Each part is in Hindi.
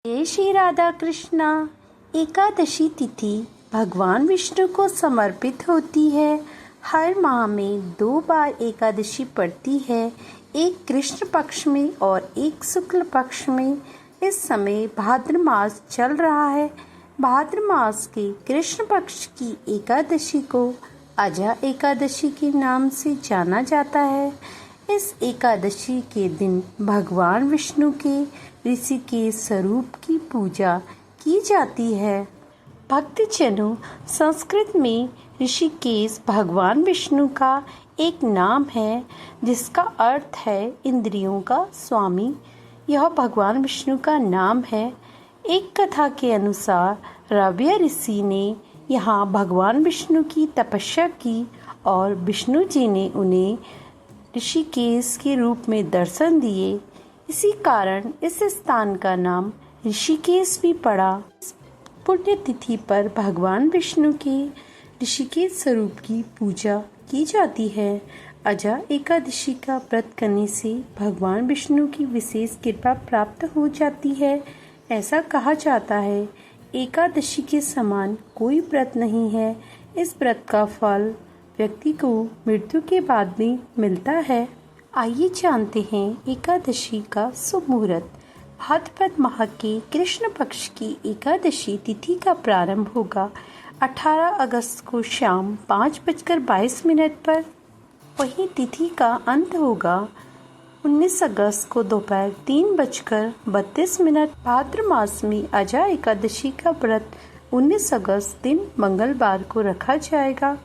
जय श्री राधा कृष्णा। एकादशी तिथि भगवान विष्णु को समर्पित होती है। हर माह में 2 बार एकादशी पड़ती है, एक कृष्ण पक्ष में और एक शुक्ल पक्ष में। इस समय भाद्र मास चल रहा है। भाद्र मास के कृष्ण पक्ष की एकादशी को अजा एकादशी के नाम से जाना जाता है। इस एकादशी के दिन भगवान विष्णु के ऋषिकेश स्वरूप की पूजा की जाती है। भक्तजनों, संस्कृत में ऋषिकेश भगवान विष्णु का एक नाम है जिसका अर्थ है इंद्रियों का स्वामी। यह भगवान विष्णु का नाम है। एक कथा के अनुसार रव्य ऋषि ने यहाँ भगवान विष्णु की तपस्या की और विष्णु जी ने उन्हें ऋषिकेश के रूप में दर्शन दिए। इसी कारण इस स्थान का नाम ऋषिकेश भी पड़ा। पुण्य तिथि पर भगवान विष्णु के ऋषिकेश स्वरूप की पूजा की जाती है। अजा एकादशी का व्रत करने से भगवान विष्णु की विशेष कृपा प्राप्त हो जाती है। ऐसा कहा जाता है, एकादशी के समान कोई व्रत नहीं है। इस व्रत का फल व्यक्ति को मृत्यु के बाद भी मिलता है। आइए जानते हैं एकादशी का शुभ मुहूर्त। भाद्रपद माह के कृष्ण पक्ष की एकादशी तिथि का प्रारंभ होगा 18 अगस्त को शाम 5:22 पर। वहीं तिथि का अंत होगा 19 अगस्त को दोपहर 3:32। भाद्र मास में अजा एकादशी का व्रत 19 अगस्त दिन मंगलवार को रखा जाएगा।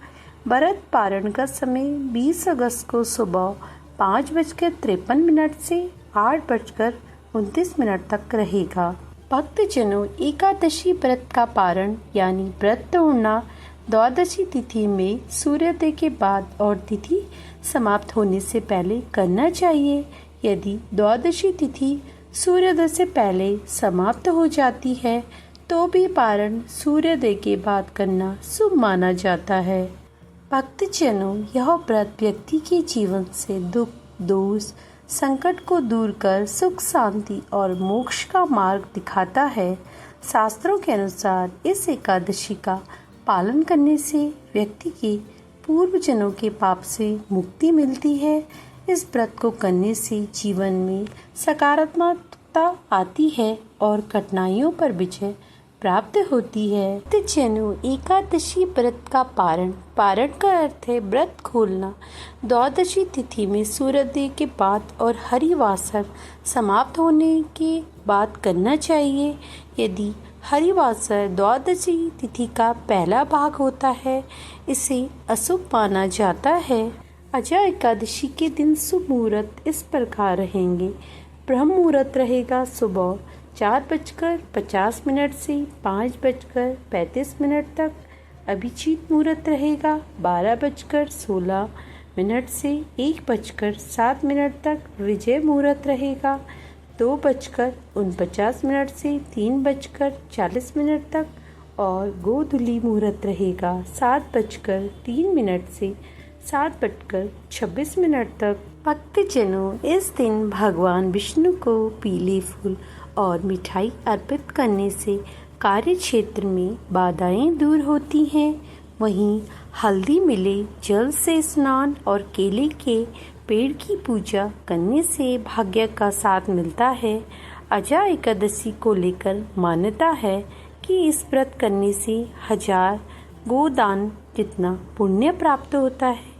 व्रत पारण का समय 20 अगस्त को सुबह 5:53 से 8:29 तक रहेगा। भक्तजनों, एकादशी व्रत का पारण यानी व्रत तोड़ना द्वादशी तिथि में सूर्योदय के बाद और तिथि समाप्त होने से पहले करना चाहिए। यदि द्वादशी तिथि सूर्योदय से पहले समाप्त हो जाती है तो भी पारण सूर्योदय के बाद करना शुभ माना जाता है। भक्तजनों, यह व्रत व्यक्ति के जीवन से दुख, दोष, संकट को दूर कर सुख, शांति और मोक्ष का मार्ग दिखाता है। शास्त्रों के अनुसार इस एकादशी का पालन करने से व्यक्ति के पूर्व जन्मों के पाप से मुक्ति मिलती है। इस व्रत को करने से जीवन में सकारात्मकता आती है और कठिनाइयों पर विजय प्राप्त होती है। भक्तजनों, एकादशी व्रत का पारण का अर्थ है व्रत खोलना। द्वादशी तिथि में सूर्योदय के बाद और हरिवासर समाप्त होने के बाद करना चाहिए। यदि हरिवासर द्वादशी तिथि का पहला भाग होता है, इसे अशुभ माना जाता है। अजा एकादशी के दिन शुभ मुहूर्त इस प्रकार रहेंगे। ब्रह्म मुहूर्त रहेगा सुबह 4:50 से 5:35 तक। अभिजीत मुहूर्त रहेगा 12:16 से 1:07 तक। विजय मुहूर्त रहेगा 2:49 से 3:40 तक और गोधूली मुहूर्त रहेगा 7:03 से 7:26 तक। भक्तजनों, इस दिन भगवान विष्णु को पीले फूल और मिठाई अर्पित करने से कार्य क्षेत्र में बाधाएं दूर होती हैं। वहीं हल्दी मिले जल से स्नान और केले के पेड़ की पूजा करने से भाग्य का साथ मिलता है। अजा एकादशी को लेकर मान्यता है कि इस व्रत करने से 1000 गोदान जितना पुण्य प्राप्त होता है।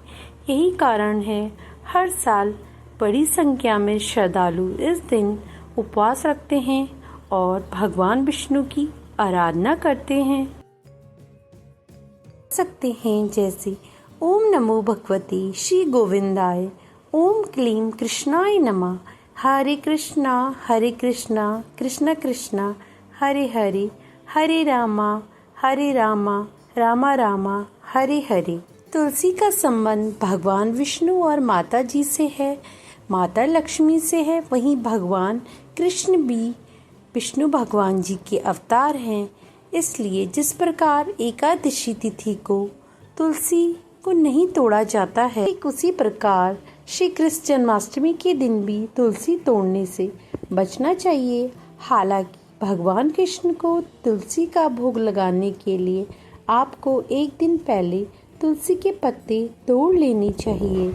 यही कारण है हर साल बड़ी संख्या में श्रद्धालु इस दिन उपवास रखते हैं और भगवान विष्णु की आराधना करते हैं। सकते हैं जैसे ओम नमो भगवते श्री गोविंदाय, ओम क्लीम कृष्णाय नमः, हरे कृष्णा कृष्ण कृष्णा हरे हरे, हरे रामा रामा रामा हरे हरे। तुलसी का संबंध भगवान विष्णु और माता जी से है, माता लक्ष्मी से है। वहीं भगवान कृष्ण भी विष्णु भगवान जी के अवतार हैं। इसलिए जिस प्रकार एकादशी तिथि को तुलसी को नहीं तोड़ा जाता है, ठीक उसी प्रकार श्री कृष्ण जन्माष्टमी के दिन भी तुलसी तोड़ने से बचना चाहिए। हालांकि भगवान कृष्ण को तुलसी का भोग लगाने के लिए आपको एक दिन पहले तुलसी के पत्ते तोड़ लेने चाहिए।